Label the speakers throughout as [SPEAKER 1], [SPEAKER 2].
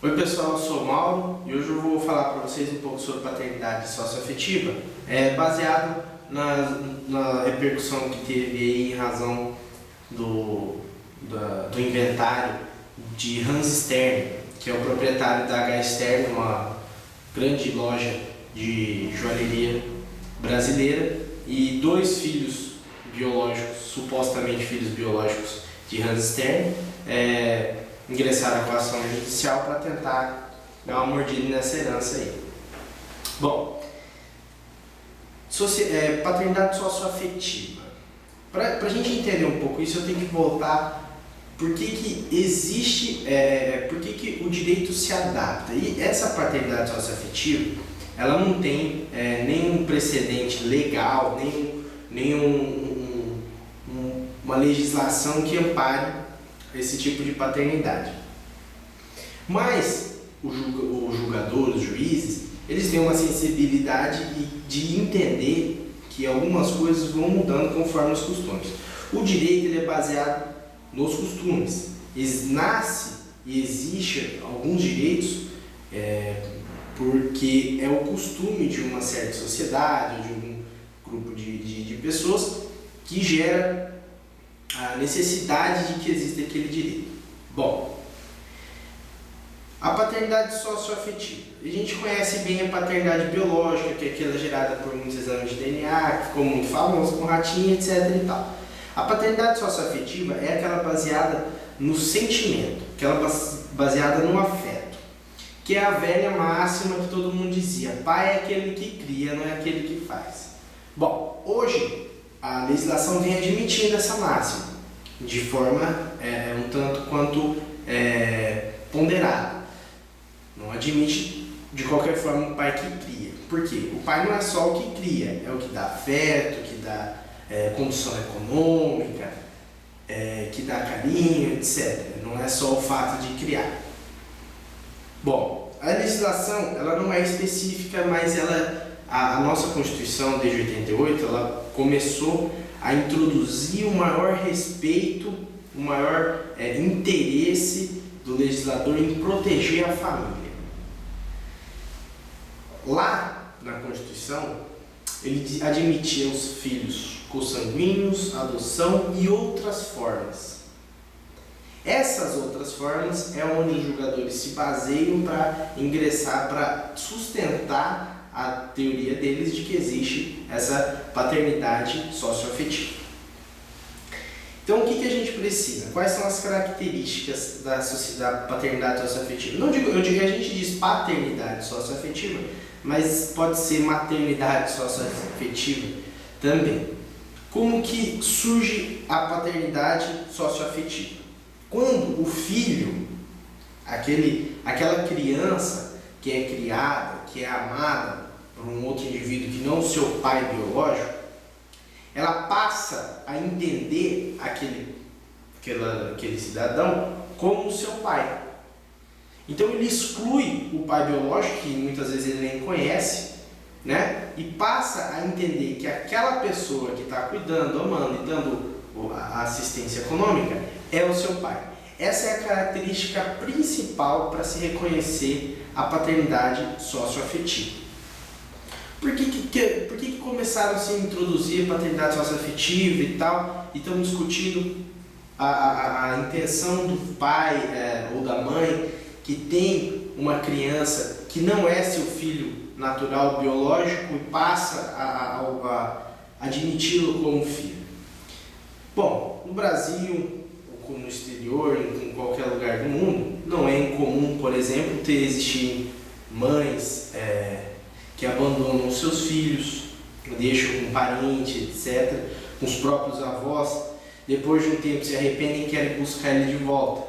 [SPEAKER 1] Oi pessoal, eu sou o Mauro e hoje eu vou falar para vocês um pouco sobre paternidade socioafetiva, baseado na repercussão que teve aí em razão do inventário de Hans Stern, que é o proprietário da H. Stern, uma grande loja de joalheria brasileira, e dois filhos biológicos, supostamente filhos biológicos de Hans Stern, ingressaram com a ação judicial para tentar dar uma mordida nessa herança aí. Bom, paternidade socioafetiva. Para a gente entender um pouco isso, eu tenho que voltar por que existe, por que o direito se adapta. E essa paternidade socioafetiva, ela não tem nenhum precedente legal, uma legislação que ampare esse tipo de paternidade. Mas os julgadores, os juízes, eles têm uma sensibilidade de entender que algumas coisas vão mudando conforme os costumes. O direito ele é baseado nos costumes. Nasce e existe alguns direitos porque é o costume de uma certa sociedade, de um grupo de pessoas que gera a necessidade de que exista aquele direito. Bom, a paternidade socioafetiva. A gente conhece bem a paternidade biológica, que é aquela gerada por muitos exames de DNA, que ficou muito famoso com ratinho, etc. e tal. A paternidade socioafetiva é aquela baseada no sentimento, aquela baseada no afeto, que é a velha máxima que todo mundo dizia: pai é aquele que cria, não é aquele que faz. Bom, hoje a legislação vem admitindo essa máxima de forma um tanto quanto ponderada. Não admite de qualquer forma o pai que cria. Por quê? O pai não é só o que cria, é o que dá afeto, que dá condição econômica, que dá carinho, etc. Não é só o fato de criar. Bom, a legislação ela não é específica, mas a nossa Constituição, desde 88, ela começou a introduzir um maior respeito, um maior interesse do legislador em proteger a família. Lá na Constituição, ele admitia os filhos consanguíneos, adoção e outras formas. Essas outras formas é onde os julgadores se baseiam para ingressar, para sustentar a teoria deles de que existe essa paternidade socioafetiva. Então, o que a gente precisa? Quais são as características da paternidade socioafetiva? Eu digo, a gente diz paternidade socioafetiva, mas pode ser maternidade socioafetiva também. Como que surge a paternidade socioafetiva? Quando o filho, aquela criança que é criada, que é amada por um outro indivíduo que não o seu pai biológico, ela passa a entender aquele cidadão como o seu pai. Então ele exclui o pai biológico, que muitas vezes ele nem conhece, né? E passa a entender que aquela pessoa que está cuidando, amando e dando a assistência econômica é o seu pai. Essa é a característica principal para se reconhecer a paternidade socioafetiva. Por que começaram a se introduzir a paternidade socioafetiva e tal, e estão discutindo a intenção do pai ou da mãe que tem uma criança que não é seu filho natural biológico e passa a admiti-lo como filho? Bom, no Brasil, ou no exterior, em qualquer lugar do mundo, não é incomum, por exemplo, existir mães que abandonam os seus filhos, deixam com parente, etc., com os próprios avós, depois de um tempo se arrependem e querem buscar ele de volta.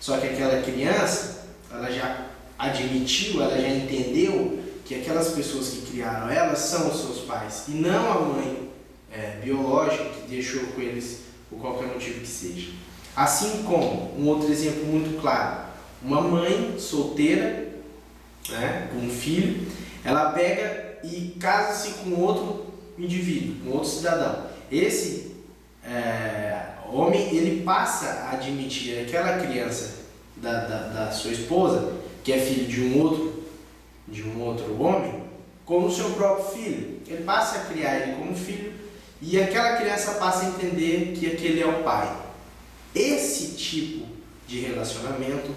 [SPEAKER 1] Só que aquela criança, ela já admitiu, ela já entendeu que aquelas pessoas que criaram ela são os seus pais, e não a mãe biológica que deixou com eles por qualquer motivo que seja. Assim como, um outro exemplo muito claro, uma mãe solteira, com um filho, ela pega e casa-se com outro indivíduo, com outro cidadão. Esse homem, ele passa a admitir aquela criança da sua esposa que é filho de um outro homem, como seu próprio filho. Ele passa a criar ele como filho e aquela criança passa a entender que aquele é o pai. Esse tipo de relacionamento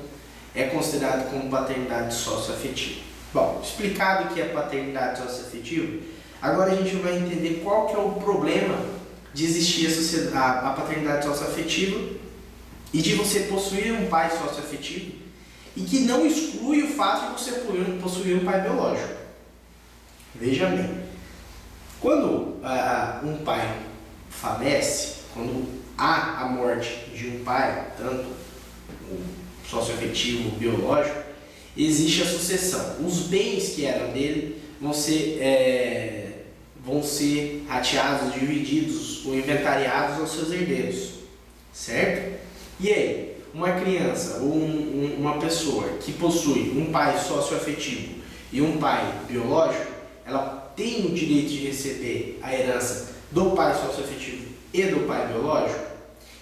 [SPEAKER 1] é considerado como paternidade socioafetiva. Bom, explicado o que é paternidade socioafetiva, agora a gente vai entender qual que é o problema de existir a paternidade socioafetiva e de você possuir um pai socioafetivo e que não exclui o fato de você possuir um pai biológico. Veja bem, quando um pai falece, quando há a morte de um pai, tanto o socioafetivo, biológico, existe a sucessão. Os bens que eram dele vão ser rateados, divididos ou inventariados aos seus herdeiros, certo? E aí, uma criança ou uma pessoa que possui um pai socioafetivo e um pai biológico, ela tem o direito de receber a herança do pai socioafetivo e do pai biológico?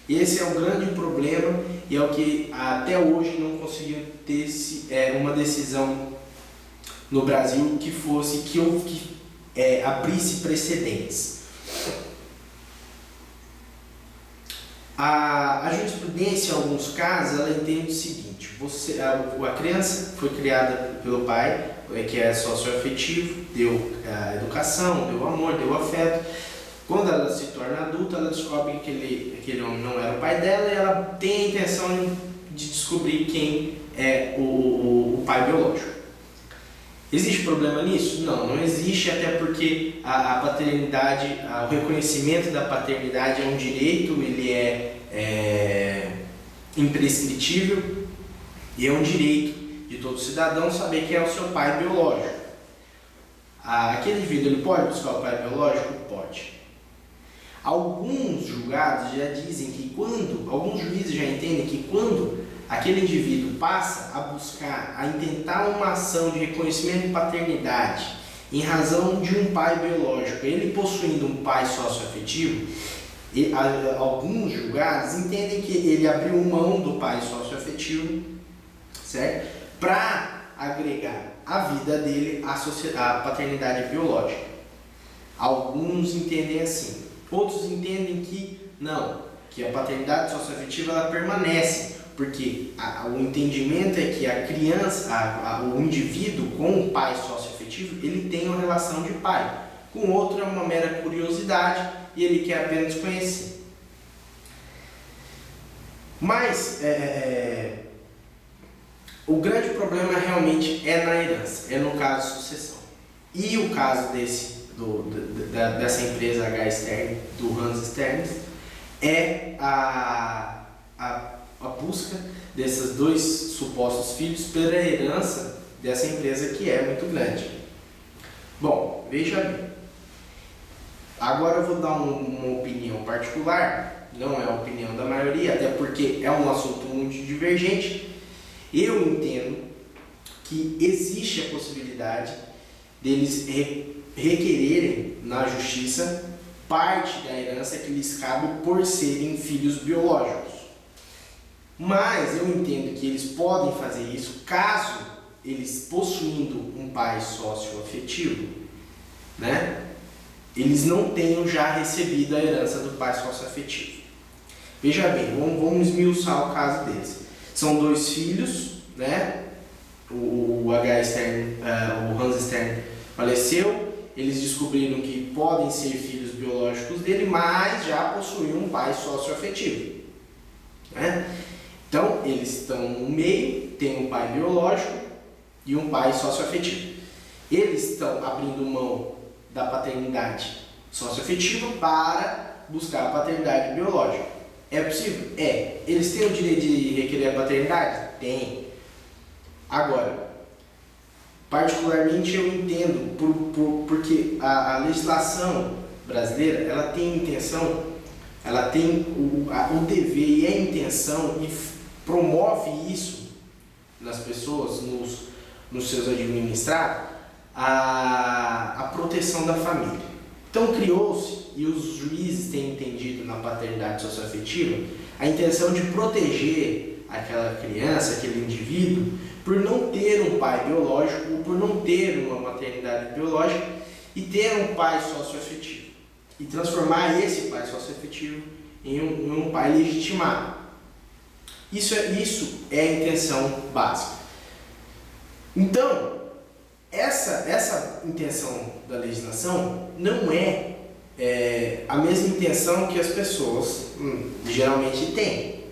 [SPEAKER 1] Esse é o grande problema e é o que até hoje não conseguiu ter uma decisão no Brasil que abrisse precedentes. A jurisprudência, em alguns casos, ela entende o seguinte: a criança foi criada pelo pai, que é socioafetivo, deu a educação, deu amor, deu afeto. Quando ela se torna adulta, ela descobre que aquele homem não era o pai dela e ela tem a intenção de descobrir quem é o pai biológico. Existe problema nisso? Não existe, até porque a paternidade, o reconhecimento da paternidade é um direito, ele é imprescritível e é um direito de todo cidadão saber quem é o seu pai biológico. Aquele indivíduo, ele pode buscar o pai biológico? Pode. Alguns julgados já dizem que alguns juízes já entendem que quando aquele indivíduo passa a intentar uma ação de reconhecimento de paternidade em razão de um pai biológico, ele possuindo um pai socioafetivo, alguns julgados entendem que ele abriu mão do pai socioafetivo, certo? Para agregar a vida dele à paternidade biológica. Alguns entendem assim. Outros entendem que não, que a paternidade socioafetiva ela permanece, porque o entendimento é que a criança, o indivíduo com o pai socioafetivo, ele tem uma relação de pai. Com o outro é uma mera curiosidade e ele quer apenas conhecer. Mas o grande problema realmente é na herança, é no caso de sucessão. E o caso dessa empresa H. Stern, do Hans Stern, é a busca desses dois supostos filhos pela herança dessa empresa que é muito grande. Bom, veja bem. Agora eu vou dar uma opinião particular, não é a opinião da maioria, até porque é um assunto muito divergente. Eu entendo que existe a possibilidade deles requererem na justiça parte da herança que lhes cabe por serem filhos biológicos. Mas eu entendo que eles podem fazer isso caso eles, possuindo um pai socioafetivo, né, eles não tenham já recebido a herança do pai socioafetivo. Veja bem, vamos esmiuçar o caso deles. São dois filhos, né? O Hans Stern faleceu, eles descobriram que podem ser filhos biológicos dele, mas já possuíam um pai socioafetivo, né? Então, eles estão no meio, tem um pai biológico e um pai socioafetivo. Eles estão abrindo mão da paternidade socioafetiva para buscar a paternidade biológica. É possível? É. Eles têm o direito de requerer a paternidade? Tem. Agora, particularmente eu entendo, porque a legislação brasileira, ela tem a intenção, ela tem o dever e a intenção e promove isso nas pessoas, nos seus administrados, a proteção da família. Então criou-se, e os juízes têm entendido na paternidade socioafetiva, a intenção de proteger aquela criança, aquele indivíduo, por não ter um pai biológico ou por não ter uma maternidade biológica e ter um pai socioafetivo. E transformar esse pai socioafetivo em um pai legitimado. Isso é a intenção básica. Então, essa intenção da legislação não é a mesma intenção que as pessoas geralmente têm,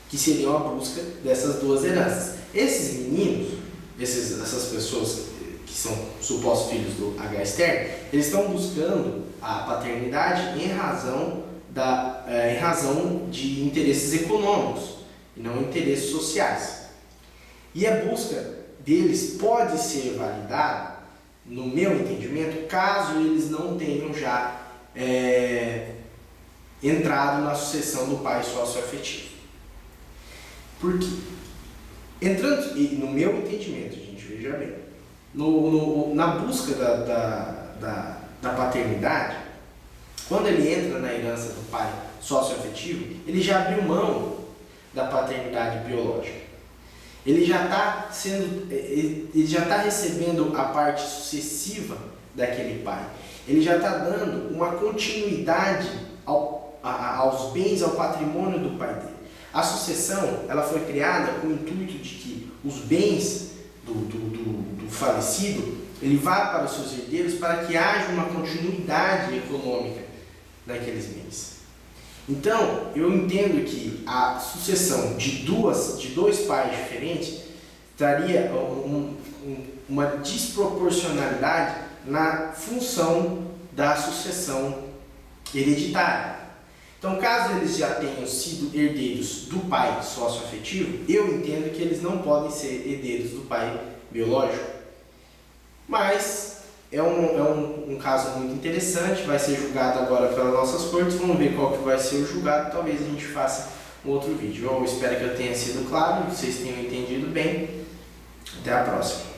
[SPEAKER 1] que seria a busca dessas duas heranças. Esses meninos, essas pessoas que são supostos filhos do H externo, eles estão buscando a paternidade em razão de interesses econômicos e não interesses sociais. E a busca deles pode ser validada, no meu entendimento, caso eles não tenham já entrado na sucessão do pai socioafetivo. Por quê? Entrando, no meu entendimento, gente, veja bem, na busca da paternidade, quando ele entra na herança do pai socioafetivo, ele já abriu mão da paternidade biológica. Ele já está recebendo a parte sucessiva daquele pai. Ele já está dando uma continuidade aos bens, ao patrimônio do pai dele. A sucessão, ela foi criada com o intuito de que os bens do falecido, ele vá para os seus herdeiros para que haja uma continuidade econômica daqueles bens. Então, eu entendo que a sucessão de dois pais diferentes traria uma desproporcionalidade na função da sucessão hereditária. Então, caso eles já tenham sido herdeiros do pai socioafetivo, eu entendo que eles não podem ser herdeiros do pai biológico. Mas é um caso muito interessante, vai ser julgado agora pelas nossas cortes, vamos ver qual que vai ser o julgado, talvez a gente faça um outro vídeo. Eu espero que eu tenha sido claro, que vocês tenham entendido bem. Até a próxima.